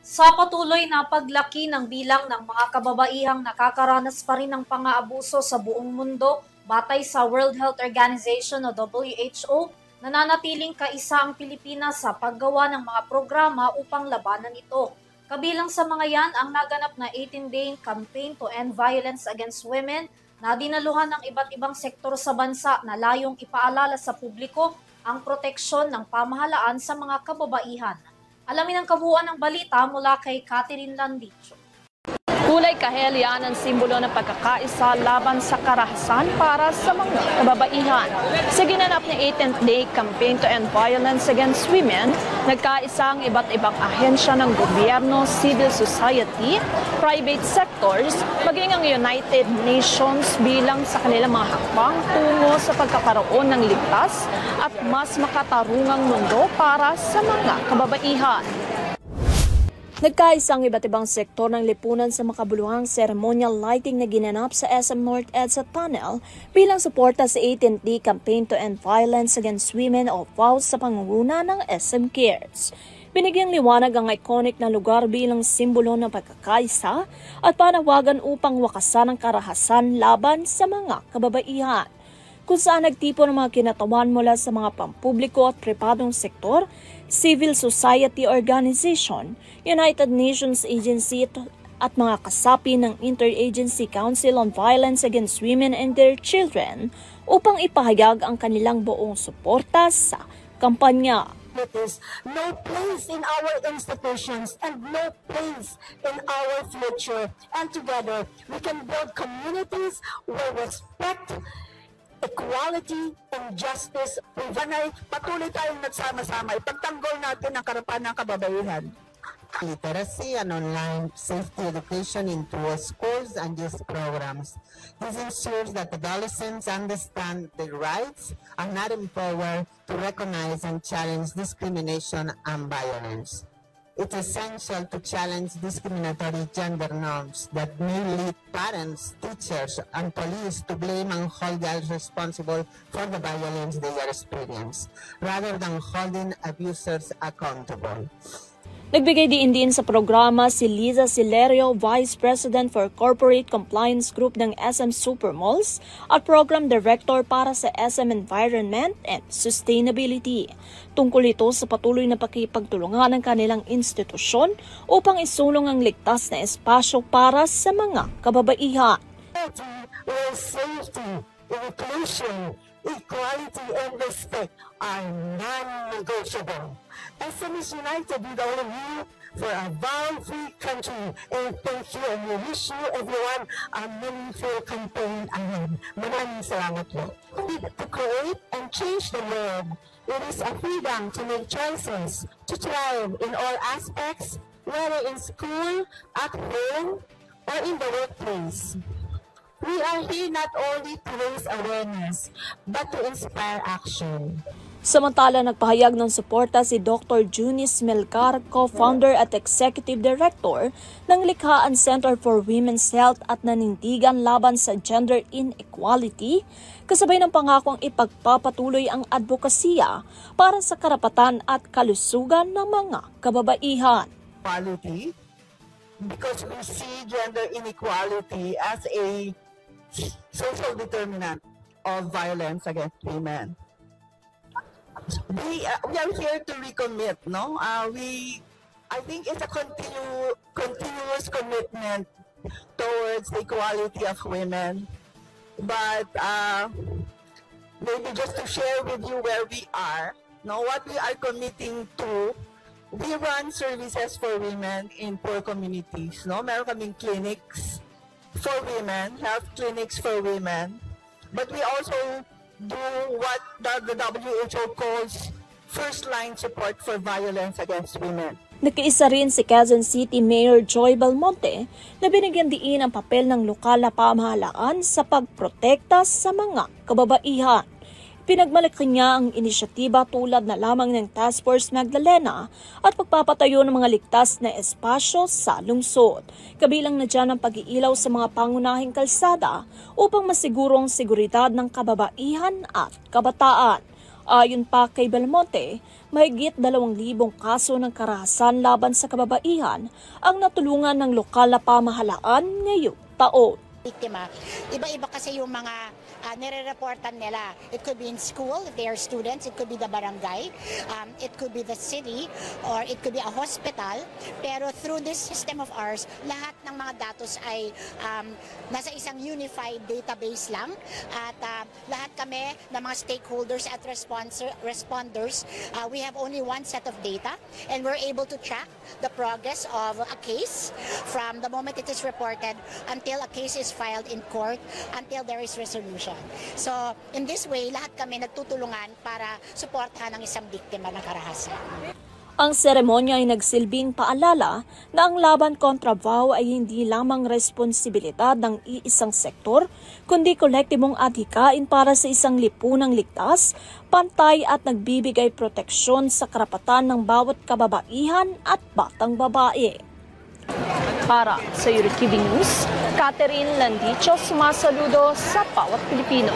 Sa patuloy na paglaki ng bilang ng mga kababaihang nakakaranas pa rin ng pang-aabuso sa buong mundo, batay sa World Health Organization o WHO, nananatiling kaisa ang Pilipinas sa paggawa ng mga programa upang labanan ito. Kabilang sa mga yan ang naganap na 18-day campaign to end violence against women na dinaluhan ng iba't ibang sektor sa bansa na layong ipaalala sa publiko ang proteksyon ng pamahalaan sa mga kababaihan. Alamin ang kabuuan ng balita mula kay Catherine Landicho. Kulay kahel yan ang simbolo ng pagkakaisa laban sa karahasan para sa mga kababaihan. Sa ginanap na 18th Day Campaign to End Violence Against Women, nagkaisa ang iba't ibang ahensya ng gobyerno, civil society, private sectors, maging ang United Nations bilang sa kanilang mga hakbang tungo sa pagkakaroon ng ligtas at mas makatarungang mundo para sa mga kababaihan. Nagkaisang iba't ibang sektor ng lipunan sa makabuluhang ceremonial lighting na ginanap sa SM North EDSA Tunnel bilang suporta sa 18th Day Campaign to End Violence Against Women o VAWS sa pangunguna ng SM Cares. Binigyang liwanag ang iconic na lugar bilang simbolo ng pagkakaisa at panawagan upang wakasan ang karahasan laban sa mga kababaihan, kung saan nagtipon ng mga kinatawan mula sa mga pampubliko at pribadong sektor, civil society organization, United Nations Agency at mga kasapi ng Interagency Council on Violence Against Women and Their Children upang ipahayag ang kanilang buong suporta sa kampanya. No place in our institutions and no place in our future. And together, we can build communities where respect, equality, and justice prevail. Patuloy tayong nagsama-sama. Ipagtanggol natin ang karapatan ng kababaihan. Literacy and online safety education into schools and youth programs. This ensures that adolescents understand their rights and are empowered to recognize and challenge discrimination and violence. It's essential to challenge discriminatory gender norms that may lead parents, teachers, and police to blame and hold girls responsible for the violence they are experiencing, rather than holding abusers accountable. Nagbigay din sa programa si Liza Silerio, Vice President for Corporate Compliance Group ng SM Supermalls at Program Director para sa SM Environment and Sustainability. Tungkol ito sa patuloy na pakipagtulungan ng kanilang institusyon upang isulong ang ligtas na espasyo para sa mga kababaihan. Safety, inclusion, equality, and respect are non-negotiable. SM is united with all of you for a violence-free country. And thank you, and we wish you everyone a meaningful campaign ahead. Maraming salamat po. To create and change the world, it is a freedom to make choices, to thrive in all aspects, whether in school, at home, or in the workplace. We are here not only to raise awareness, but to inspire action. Samantala, nagpahayag ng suporta si Dr. Junice Melgar, co-founder at executive director ng Likhaan Center for Women's Health at nanindigan laban sa gender inequality, kasabay ng pangakong ipagpapatuloy ang advokasya para sa karapatan at kalusugan ng mga kababaihan. Equality, because we see gender inequality as a social determinant of violence against women. We are here to recommit, no? I think it's a continuous commitment towards the equality of women. But maybe just to share with you where we are, no, what we are committing to, we run services for women in poor communities, no? Meron kaming clinics for women, health clinics for women, but we also do what the WHO calls first-line support for violence against women. Nakiisa rin si Quezon City Mayor Joy Belmonte na binigyan diin ang papel ng lokal na pamahalaan sa pagprotekta sa mga kababaihan. Pinagmalaki niya ang inisyatiba tulad na lamang ng Task Force Magdalena at pagpapatayo ng mga ligtas na espasyo sa lungsod. Kabilang na dyan ang pag-iilaw sa mga pangunahing kalsada upang masiguro ang seguridad ng kababaihan at kabataan. Ayon pa kay Belmonte, mahigit 2,000 kaso ng karahasan laban sa kababaihan ang natulungan ng lokal na pamahalaan ngayong taon. Biktima. Iba-iba kasi yung mga nire-reportan nila. It could be in school, if they are students, it could be the barangay, it could be the city, or it could be a hospital. Pero through this system of ours, lahat ng mga datos ay nasa isang unified database lang. At lahat kami ng mga stakeholders at responders, we have only one set of data and we're able to track the progress of a case from the moment it is reported until a case is filed in court until there is resolution. So, in this way, lahat kami nagtutulungan para suportahan ang isang biktima ng karahasan. Ang seremonya ay nagsilbing paalala na ang laban kontra VAU ay hindi lamang responsibilidad ng iisang sektor, kundi kolektibong adhikain para sa isang lipunang ligtas, pantay at nagbibigay proteksyon sa karapatan ng bawat kababaihan at batang babae. Para sa Euroquibi News, Catherine Landicho sumasaludo sa bawat Pilipino.